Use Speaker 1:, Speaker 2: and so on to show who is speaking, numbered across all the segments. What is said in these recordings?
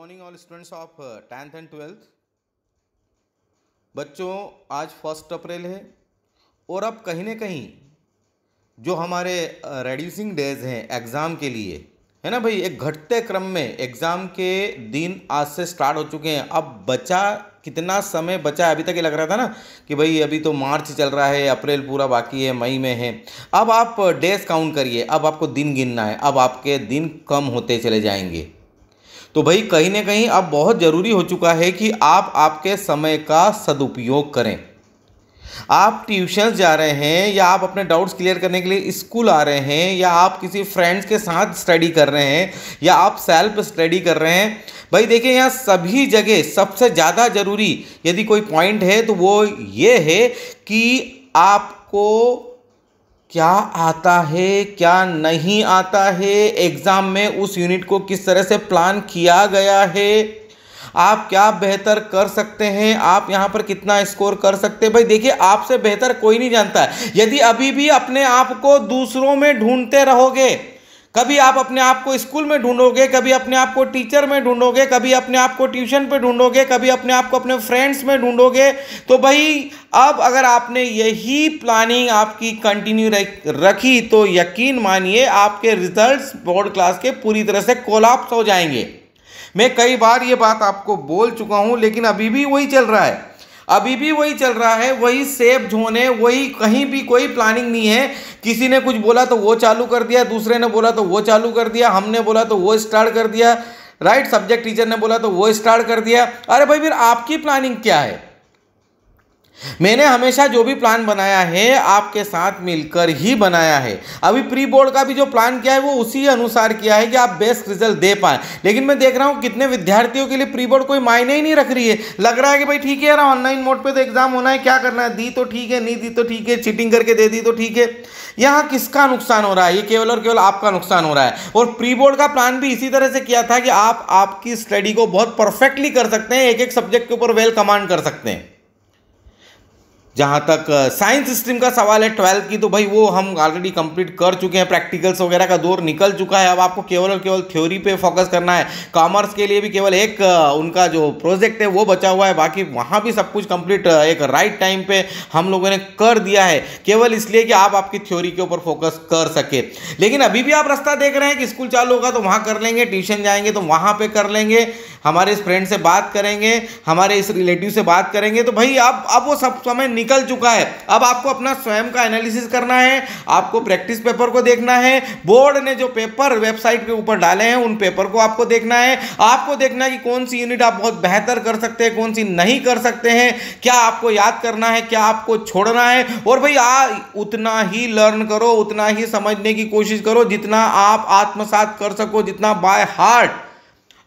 Speaker 1: Morning all students of 10th and 12th। बच्चों, आज 1 अप्रैल है और अब कहीं ना कहीं जो हमारे रेड्यूसिंग डेज हैं एग्ज़ाम के लिए, है ना भाई, एक घटते क्रम में एग्ज़ाम के दिन आज से स्टार्ट हो चुके हैं। अब बचा कितना समय बचा है? अभी तक ये लग रहा था ना कि भाई अभी तो मार्च चल रहा है, अप्रैल पूरा बाकी है, मई में है। अब आप डेज काउंट करिए, अब आपको दिन गिनना है, अब आपके दिन कम होते चले जाएंगे। तो भाई कहीं ना कहीं अब बहुत ज़रूरी हो चुका है कि आप आपके समय का सदुपयोग करें। आप ट्यूशन्स जा रहे हैं या आप अपने डाउट्स क्लियर करने के लिए स्कूल आ रहे हैं या आप किसी फ्रेंड्स के साथ स्टडी कर रहे हैं या आप सेल्फ स्टडी कर रहे हैं, भाई देखिए यहाँ सभी जगह सबसे ज़्यादा ज़रूरी यदि कोई पॉइंट है तो वो ये है कि आपको क्या आता है, क्या नहीं आता है, एग्ज़ाम में उस यूनिट को किस तरह से प्लान किया गया है, आप क्या बेहतर कर सकते हैं, आप यहाँ पर कितना स्कोर कर सकते हैं। भाई देखिए आपसे बेहतर कोई नहीं जानता है। यदि अभी भी अपने आप को दूसरों में ढूंढते रहोगे, कभी आप अपने आप को स्कूल में ढूंढोगे, कभी अपने आप को टीचर में ढूंढोगे, कभी अपने आप को ट्यूशन पे ढूंढोगे, कभी अपने आप को अपने फ्रेंड्स में ढूंढोगे, तो भाई अब अगर आपने यही प्लानिंग आपकी कंटिन्यू रखी तो यकीन मानिए आपके रिजल्ट्स बोर्ड क्लास के पूरी तरह से कोलैप्स हो जाएंगे। मैं कई बार ये बात आपको बोल चुका हूँ, लेकिन अभी भी वही चल रहा है, अभी भी वही चल रहा है, वही सेफ जोन है, वही, कहीं भी कोई प्लानिंग नहीं है। किसी ने कुछ बोला तो वो चालू कर दिया, दूसरे ने बोला तो वो चालू कर दिया, हमने बोला तो वो स्टार्ट कर दिया, राइट, सब्जेक्ट टीचर ने बोला तो वो स्टार्ट कर दिया। अरे भाई फिर आपकी प्लानिंग क्या है? मैंने हमेशा जो भी प्लान बनाया है आपके साथ मिलकर ही बनाया है। अभी प्री बोर्ड का भी जो प्लान किया है वो उसी अनुसार किया है कि आप बेस्ट रिजल्ट दे पाएं। लेकिन मैं देख रहा हूं कितने विद्यार्थियों के लिए प्री बोर्ड कोई मायने ही नहीं रख रही है। लग रहा है कि भाई ठीक है यार, ऑनलाइन मोड पे तो एग्जाम होना है, क्या करना है, दी तो ठीक है, नहीं दी तो ठीक है, चीटिंग करके दे दी तो ठीक है। यहाँ किसका नुकसान हो रहा है? ये केवल और केवल आपका नुकसान हो रहा है। और प्री बोर्ड का प्लान भी इसी तरह से किया था कि आप आपकी स्टडी को बहुत परफेक्टली कर सकते हैं, एक एक सब्जेक्ट के ऊपर वेल कमांड कर सकते हैं। जहाँ तक साइंस स्ट्रीम का सवाल है 12th की, तो भाई वो हम ऑलरेडी कंप्लीट कर चुके हैं, प्रैक्टिकल्स वगैरह का दौर निकल चुका है। अब आपको केवल और केवल थ्योरी पे फोकस करना है। कॉमर्स के लिए भी केवल एक उनका जो प्रोजेक्ट है वो बचा हुआ है, बाकी वहाँ भी सब कुछ कंप्लीट एक राइट टाइम पे हम लोगों ने कर दिया है, केवल इसलिए कि आप आपकी थ्योरी के ऊपर फोकस कर सके। लेकिन अभी भी आप रास्ता देख रहे हैं कि स्कूल चालू होगा तो वहाँ कर लेंगे, ट्यूशन जाएंगे तो वहाँ पर कर लेंगे, हमारे इस फ्रेंड से बात करेंगे, हमारे इस रिलेटिव से बात करेंगे। तो भाई अब वो सब समय निकल चुका है। अब आपको अपना स्वयं का एनालिसिस करना है, आपको प्रैक्टिस पेपर को देखना है, बोर्ड ने जो पेपर वेबसाइट के ऊपर डाले हैं उन पेपर को आपको देखना है। आपको देखना है कि कौन सी यूनिट आप बहुत बेहतर कर सकते हैं, कौन सी नहीं कर सकते हैं, क्या आपको याद करना है, क्या आपको छोड़ना है। और भाई उतना ही लर्न करो, उतना ही समझने की कोशिश करो जितना आप आत्मसात कर सको, जितना बाय हार्ट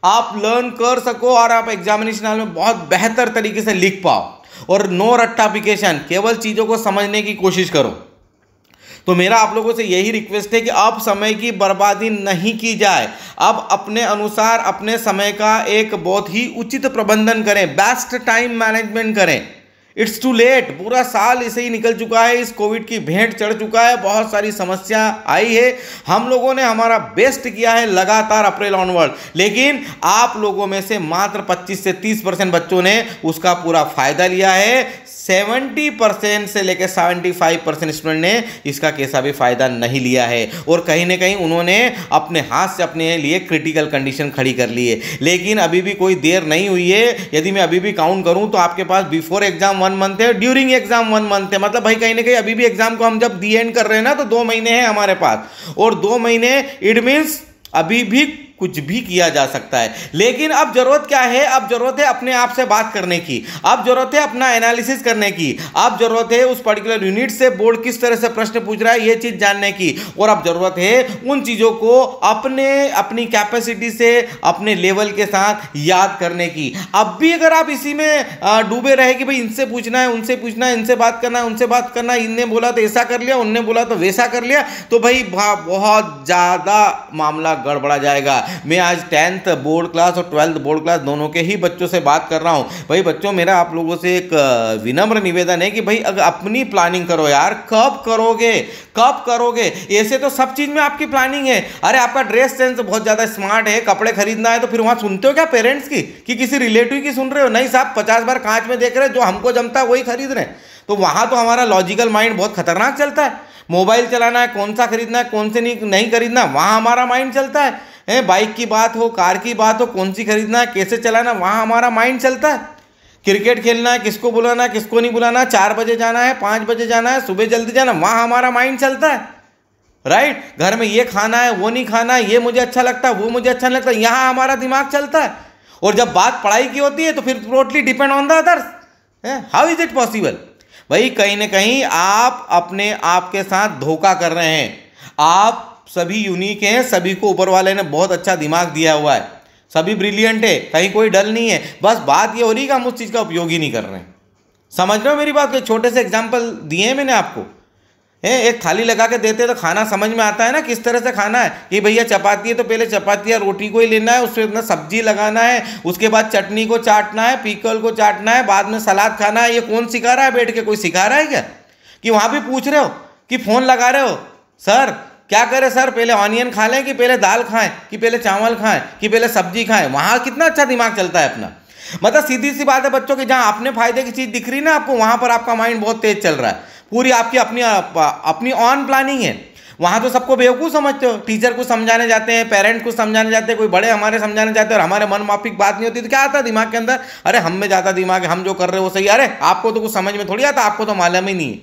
Speaker 1: आप लर्न कर सको और आप एग्जामिनेशन हॉल में बहुत बेहतर तरीके से लिख पाओ। और नो रट्टाफिकेशन, केवल चीज़ों को समझने की कोशिश करो। तो मेरा आप लोगों से यही रिक्वेस्ट है कि अब समय की बर्बादी नहीं की जाए। अब अपने अनुसार अपने समय का एक बहुत ही उचित प्रबंधन करें, बेस्ट टाइम मैनेजमेंट करें। इट्स टू लेट, पूरा साल ऐसे ही निकल चुका है, इस कोविड की भेंट चढ़ चुका है, बहुत सारी समस्या आई है। हम लोगों ने हमारा बेस्ट किया है लगातार अप्रैल ऑनवर्ड, लेकिन आप लोगों में से मात्र 25 से 30% बच्चों ने उसका पूरा फायदा लिया है। 70% से लेकर 75% स्टूडेंट ने इसका कैसा भी फायदा नहीं लिया है और कहीं ना कहीं उन्होंने अपने हाथ से अपने लिए क्रिटिकल कंडीशन खड़ी कर ली है। लेकिन अभी भी कोई देर नहीं हुई है। यदि मैं अभी भी काउंट करूं तो आपके पास बिफोर एग्जाम 1 मंथ है, ड्यूरिंग एग्जाम 1 मंथ है। मतलब भाई कहीं ना कहीं अभी भी एग्जाम को हम जब दी एंड कर रहे हैं ना तो 2 महीने हैं हमारे पास, और 2 महीने इट मीन्स अभी भी कुछ भी किया जा सकता है। लेकिन अब जरूरत क्या है? अब जरूरत है अपने आप से बात करने की, अब जरूरत है अपना एनालिसिस करने की, अब जरूरत है उस पर्टिकुलर यूनिट से बोर्ड किस तरह से प्रश्न पूछ रहा है ये चीज जानने की, और अब जरूरत है उन चीजों को अपनी कैपेसिटी से अपने लेवल के साथ याद करने की। अब भी अगर आप इसी में डूबे रहे कि भाई इनसे पूछना है, उनसे पूछना है, इनसे बात करना है, उनसे बात करना है, इनने बोला तो ऐसा कर लिया, उनने बोला तो वैसा कर लिया, तो भाई बहुत ज्यादा मामला गड़बड़ा जाएगा। मैं आज 10th बोर्ड क्लास और 12th बोर्ड क्लास दोनों के ही बच्चों से बात कर रहा हूँ। भाई बच्चों, मेरा आप लोगों से एक विनम्र निवेदन है कि भाई अगर अपनी प्लानिंग करो यार। कब करोगे, कब करोगे? ऐसे तो सब चीज़ में आपकी प्लानिंग है। अरे आपका ड्रेस सेंस बहुत ज़्यादा स्मार्ट है, कपड़े खरीदना है तो फिर वहाँ सुनते हो क्या पेरेंट्स की कि किसी रिलेटिव की सुन रहे हो? नहीं साहब, 50 बार कांच में देख रहे हो, जो हमको जमता है वही खरीद रहे हैं। तो वहाँ तो हमारा लॉजिकल माइंड बहुत खतरनाक चलता है। मोबाइल चलाना है, कौन सा खरीदना है, कौन से नहीं खरीदना, वहाँ हमारा माइंड चलता है। बाइक की बात हो, कार की बात हो, कौन सी खरीदना है, कैसे चलाना, वहाँ हमारा माइंड चलता है। क्रिकेट खेलना है, किसको बुलाना है, किसको नहीं बुलाना, 4 बजे जाना है, 5 बजे जाना है, सुबह जल्दी जाना, वहाँ हमारा माइंड चलता है। राइट? घर में ये खाना है, वो नहीं खाना है, ये मुझे अच्छा लगता है, वो मुझे अच्छा नहीं लगता, यहाँ हमारा दिमाग चलता है। और जब बात पढ़ाई की होती है तो फिर totally depend on the others. How is it possible? भाई कहीं ना कहीं आप अपने आप के साथ धोखा कर रहे हैं। आप सभी यूनिक हैं, सभी को ऊपर वाले ने बहुत अच्छा दिमाग दिया हुआ है, सभी ब्रिलियंट है, कहीं कोई डल नहीं है। बस बात ये हो रही है कि हम उस चीज़ का उपयोग ही नहीं कर रहे हैं। समझ रहे हो मेरी बात? छोटे से एग्जाम्पल दिए हैं मैंने आपको। एक थाली लगा के देते तो खाना समझ में आता है ना किस तरह से खाना है। कि भैया चपाती है तो पहले चपाती या रोटी को ही लेना है, उसमें अपना सब्जी लगाना है, उसके बाद चटनी को चाटना है, पीकल को चाटना है, बाद में सलाद खाना है। ये कौन सिखा रहा है बैठ के? कोई सिखा रहा है क्या? कि वहाँ भी पूछ रहे हो कि फ़ोन लगा रहे हो, सर क्या करें सर, पहले ऑनियन खा लें कि पहले दाल खाएं, कि पहले चावल खाएं, कि पहले सब्जी खाएं। वहाँ कितना अच्छा दिमाग चलता है अपना। मतलब सीधी सी बात है बच्चों की, जहाँ अपने फायदे की चीज़ दिख रही ना आपको, वहाँ पर आपका माइंड बहुत तेज चल रहा है। पूरी आपकी अपनी ऑन प्लानिंग है। वहाँ तो सबको बेवकूफ़ समझते हो। टीचर को समझाने जाते हैं, पेरेंट्स को समझाने जाते हैं, कोई बड़े हमारे समझाने जाते हैं और हमारे मन माफिक बात नहीं होती तो क्या आता है दिमाग के अंदर? अरे हम में ज़्यादा दिमाग है, हम जो कर रहे हैं वो सही। अरे आपको तो कुछ समझ में थोड़ी आता, आपको तो मालूम ही नहीं है।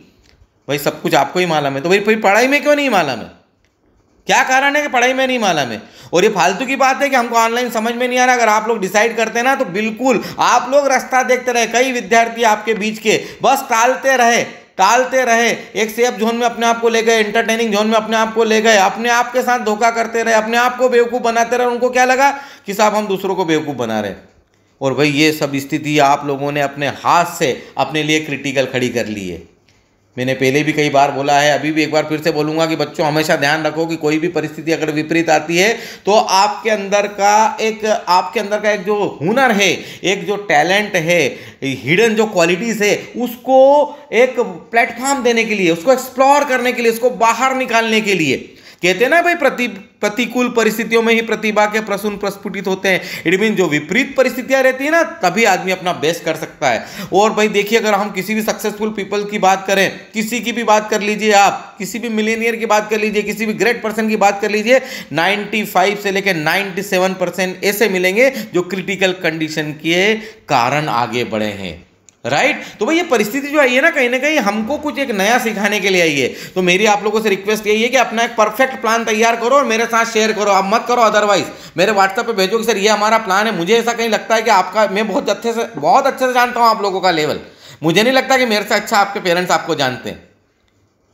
Speaker 1: भाई सब कुछ आपको ही मालूम है, तो भाई फिर पढ़ाई में क्यों नहीं मालूम है? क्या कारण है कि पढ़ाई में नहीं मालूम है? और ये फालतू की बात है कि हमको ऑनलाइन समझ में नहीं आ रहा। अगर आप लोग डिसाइड करते हैं ना तो बिल्कुल आप लोग रास्ता देखते रहे। कई विद्यार्थी आपके बीच के बस टालते रहे, एक सेफ जोन में अपने आप को ले गए, एंटरटेनिंग जोन में अपने आप को ले गए, अपने आप के साथ धोखा करते रहे, अपने आप को बेवकूफ़ बनाते रहे। उनको क्या लगा कि साहब हम दूसरों को बेवकूफ़ बना रहे हैं। और भाई ये सब स्थिति आप लोगों ने अपने हाथ से अपने लिए क्रिटिकल खड़ी कर ली है। मैंने पहले भी कई बार बोला है, अभी भी एक बार फिर से बोलूँगा कि बच्चों हमेशा ध्यान रखो कि कोई भी परिस्थिति अगर विपरीत आती है तो आपके अंदर का एक जो हुनर है, एक जो टैलेंट है, हिडन जो क्वालिटीज़ है, उसको एक प्लेटफॉर्म देने के लिए, उसको एक्सप्लोर करने के लिए, उसको बाहर निकालने के लिए। कहते हैं ना भाई, प्रतिकूल परिस्थितियों में ही प्रतिभा के प्रसून प्रस्फुटित होते हैं। इट मीन जो विपरीत परिस्थितियां रहती है ना, तभी आदमी अपना बेस्ट कर सकता है। और भाई देखिए, अगर हम किसी भी सक्सेसफुल पीपल की बात करें, किसी की भी बात कर लीजिए, आप किसी भी मिलेनियर की बात कर लीजिए, किसी भी ग्रेट पर्सन की बात कर लीजिए, 95 से लेकर 97% ऐसे मिलेंगे जो क्रिटिकल कंडीशन के कारण आगे बढ़े हैं। राइट? तो भाई ये परिस्थिति जो आई है ना कहीं हमको कुछ एक नया सिखाने के लिए आई है। तो मेरी आप लोगों से रिक्वेस्ट यही है कि अपना एक परफेक्ट प्लान तैयार करो और मेरे साथ शेयर करो। आप मत करो अदरवाइज मेरे व्हाट्सएप पे भेजो कि सर ये हमारा प्लान है। मुझे ऐसा कहीं लगता है कि आपका, मैं बहुत अच्छे से जानता हूँ आप लोगों का लेवल। मुझे नहीं लगता कि मेरे से अच्छा आपके पेरेंट्स आपको जानते हैं।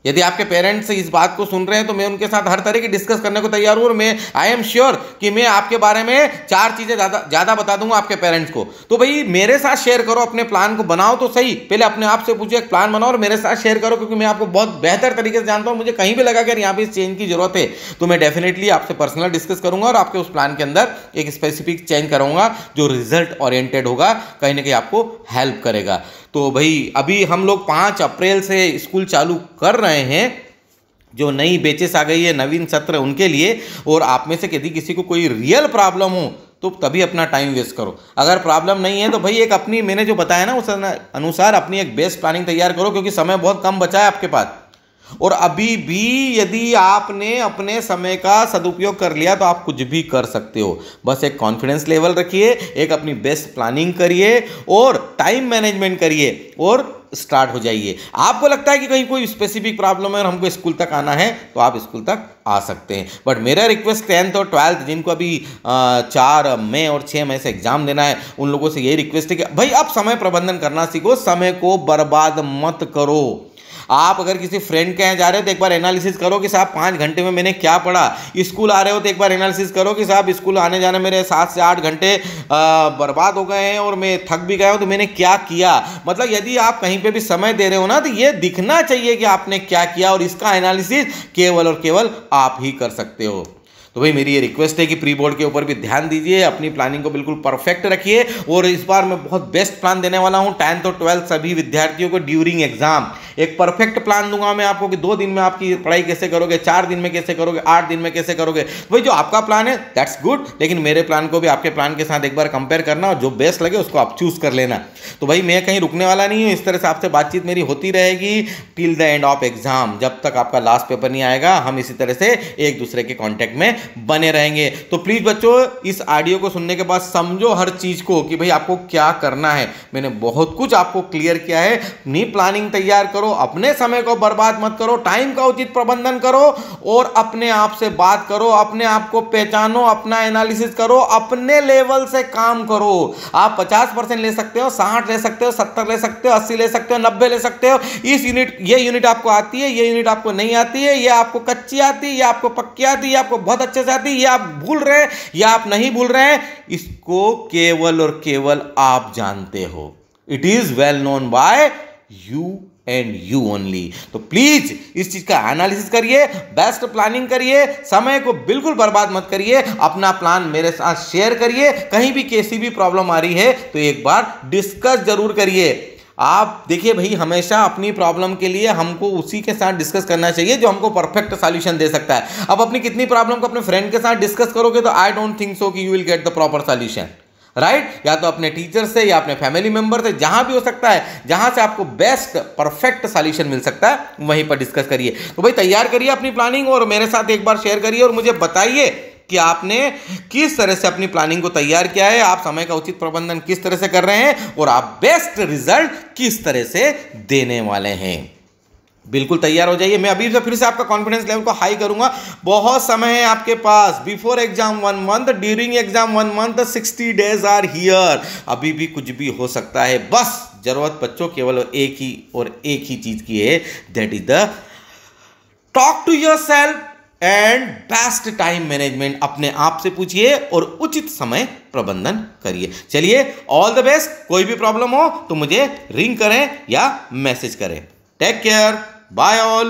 Speaker 1: यदि आपके पेरेंट्स इस बात को सुन रहे हैं तो मैं उनके साथ हर तरह की डिस्कस करने को तैयार हूँ। और मैं आई एम श्योर कि मैं आपके बारे में 4 चीज़ें ज़्यादा बता दूंगा आपके पेरेंट्स को। तो भाई मेरे साथ शेयर करो, अपने प्लान को बनाओ तो सही। पहले अपने आप से पूछो, एक प्लान बनाओ और मेरे साथ शेयर करो, क्योंकि मैं आपको बहुत बेहतर तरीके से जानता हूँ। मुझे कहीं भी लगा कि यहाँ पे इस चेंज की जरूरत है तो मैं डेफिनेटली आपसे पर्सनल डिस्कस करूंगा और आपके उस प्लान के अंदर एक स्पेसिफिक चेंज करूंगा जो रिजल्ट ओरिएंटेड होगा, कहीं ना कहीं आपको हेल्प करेगा। तो भाई अभी हम लोग 5 अप्रैल से स्कूल चालू कर रहे हैं। जो नई बैचेस आ गई है, नवीन सत्र उनके लिए। और आप में से यदि किसी को कोई रियल प्रॉब्लम हो तो तभी अपना टाइम वेस्ट करो। अगर प्रॉब्लम नहीं है तो भाई एक अपनी, मैंने जो बताया ना उस अनुसार अपनी एक बेस्ट प्लानिंग तैयार करो, क्योंकि समय बहुत कम बचा है आपके पास। और अभी भी यदि आपने अपने समय का सदुपयोग कर लिया तो आप कुछ भी कर सकते हो। बस एक कॉन्फिडेंस लेवल रखिए, एक अपनी बेस्ट प्लानिंग करिए और टाइम मैनेजमेंट करिए और स्टार्ट हो जाइए। आपको लगता है कि कहीं कोई स्पेसिफिक प्रॉब्लम है और हमको स्कूल तक आना है तो आप स्कूल तक आ सकते हैं। बट मेरा रिक्वेस्ट 10th और 12th जिनको अभी 4 मई और 6 मई से एग्जाम देना है, उन लोगों से यही रिक्वेस्ट है कि भाई आप समय प्रबंधन करना सीखो, समय को बर्बाद मत करो। आप अगर किसी फ्रेंड के यहाँ जा रहे हो तो एक बार एनालिसिस करो कि साहब 5 घंटे में मैंने क्या पढ़ा। स्कूल आ रहे हो तो एक बार एनालिसिस करो कि साहब स्कूल आने जाने मेरे 7 से 8 घंटे बर्बाद हो गए हैं और मैं थक भी गया हूँ, तो मैंने क्या किया। मतलब यदि आप कहीं पे भी समय दे रहे हो ना तो ये दिखना चाहिए कि आपने क्या किया, और इसका एनालिसिस केवल और केवल आप ही कर सकते हो। तो भाई मेरी ये रिक्वेस्ट है कि प्री बोर्ड के ऊपर भी ध्यान दीजिए, अपनी प्लानिंग को बिल्कुल परफेक्ट रखिए। और इस बार मैं बहुत बेस्ट प्लान देने वाला हूँ 10th और 12th सभी विद्यार्थियों को ड्यूरिंग एग्जाम। एक परफेक्ट प्लान दूंगा मैं आपको कि 2 दिन में आपकी पढ़ाई कैसे करोगे, 4 दिन में कैसे करोगे, 8 दिन में कैसे करोगे। भाई जो आपका प्लान है दैट्स गुड, लेकिन मेरे प्लान को भी आपके प्लान के साथ एक बार कंपेयर करना और जो बेस्ट लगे उसको आप चूज कर लेना। तो भाई मैं कहीं रुकने वाला नहीं हूँ, इस तरह से आपसे बातचीत मेरी होती रहेगी till the end of exam. जब तक आपका लास्ट पेपर नहीं आएगा हम इसी तरह से एक दूसरे के कांटेक्ट में बने रहेंगे। तो प्लीज बच्चों इस ऑडियो को सुनने के बाद समझो हर चीज को कि भाई आपको क्या करना है। मैंने बहुत कुछ आपको क्लियर किया है। अपनी प्लानिंग तैयार करो, अपने समय को बर्बाद मत करो, टाइम का उचित प्रबंधन करो और अपने आप से बात करो, अपने आप को पहचानो, अपना एनालिसिस करो, अपने लेवल से काम करो। आप 50% ले सकते हो, 60 ले सकते हो, 70 ले सकते हो, 80 ले सकते हो, 90 ले सकते हो। इस यूनिट ये यूनिट आपको आती है, ये यूनिट आपको नहीं आती है, ये आपको कच्ची आती है, ये आपको पक्की आती है, ये आपको बहुत अच्छे से आती है, ये आप भूल रहे हैं या आप नहीं भूल रहे हैं, इसको केवल और केवल आप जानते हो। It is well known by you and you only. तो प्लीज इस चीज का एनालिसिस करिए, बेस्ट प्लानिंग करिए, समय को बिल्कुल बर्बाद मत करिए, अपना प्लान मेरे साथ शेयर करिए। कहीं भी कैसी भी प्रॉब्लम आ रही है तो एक बार डिस्कस जरूर करिए। आप देखिए भाई हमेशा अपनी प्रॉब्लम के लिए हमको उसी के साथ डिस्कस करना चाहिए जो हमको परफेक्ट सॉल्यूशन दे सकता है। अब अपनी कितनी प्रॉब्लम को अपने फ्रेंड के साथ डिस्कस करोगे तो आई डोंट थिंक सो कि you will get the proper solution, right. या तो अपने टीचर से या अपने फैमिली मेंबर से, जहां भी हो सकता है, जहां से आपको बेस्ट परफेक्ट सॉल्यूशन मिल सकता है वहीं पर डिस्कस करिए। तो भाई तैयार करिए अपनी प्लानिंग और मेरे साथ एक बार शेयर करिए और मुझे बताइए कि आपने किस तरह से अपनी प्लानिंग को तैयार किया है, आप समय का उचित प्रबंधन किस तरह से कर रहे हैं और आप बेस्ट रिजल्ट किस तरह से देने वाले हैं। बिल्कुल तैयार हो जाइए। मैं अभी से फिर से आपका कॉन्फिडेंस लेवल को हाई करूंगा। बहुत समय है आपके पास। Before exam 1 month, during exam 1 month, 60 days are here. अभी भी कुछ भी हो सकता है। बस जरूरत बच्चों केवल एक ही चीज की है, that is the talk to yourself and best time management. अपने आप से पूछिए और उचित समय प्रबंधन करिए। चलिए ऑल द बेस्ट। कोई भी प्रॉब्लम हो तो मुझे रिंग करें या मैसेज करें। Take care, bye all.